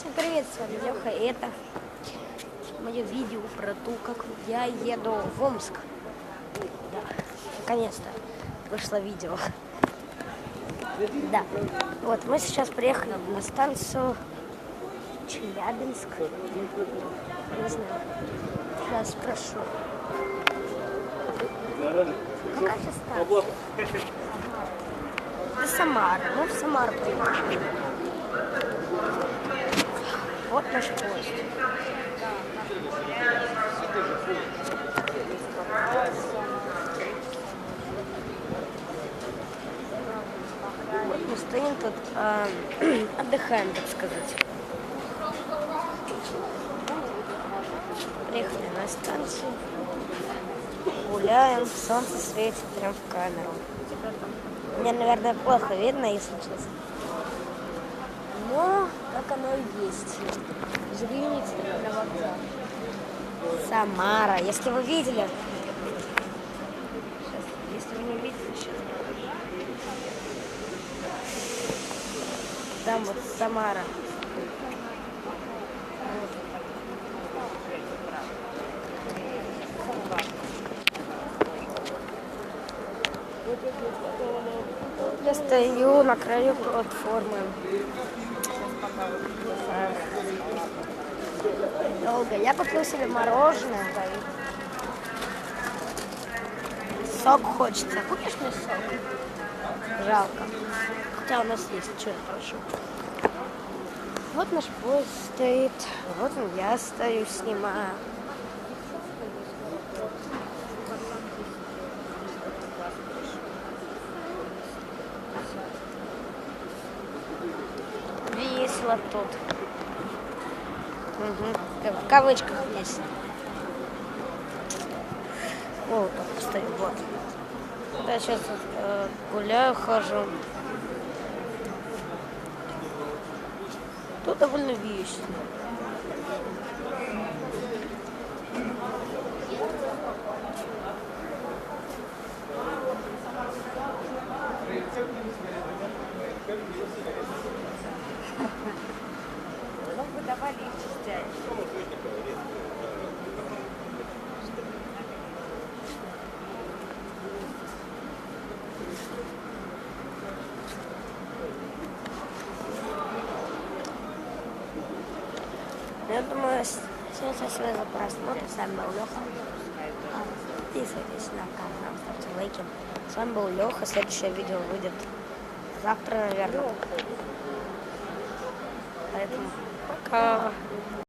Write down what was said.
Всем привет, с вами Леха, и это мое видео про то, как я еду в Омск. Да, наконец-то вышло видео. Да, вот мы сейчас приехали на станцию Челябинск. Не знаю, сейчас спрошу. Какая сейчас станция? Это Самара. Мы в Самару приехали. Вот наш поезд. Вот мы стоим тут, отдыхаем, так сказать. Приехали на станцию, гуляем, солнце светит прям в камеру. Мне, наверное, плохо видно, если честно. Но так оно и есть. Извините на вокзал. Самара. Если вы видели... Сейчас, если вы не видели, сейчас... Там вот Самара. Я стою на краю платформы. Долго. Я купил себе мороженое. Сок хочется. Купишь мне сок? Жалко. Хотя у нас есть. Что я прошу? Вот наш поезд стоит. Вот он, я стою, снимаю. Весело тут. Угу. В кавычках есть. Вот так стою, вот. Я сейчас гуляю, хожу. Тут довольно весело. Ну, выдавали их частями. Я думаю, сейчас спасибо за просмотр. С вами был Леха. Подписывайтесь на канал, ставьте лайки. С вами был Леха. Следующее видео выйдет завтра, наверное. Поэтому пока.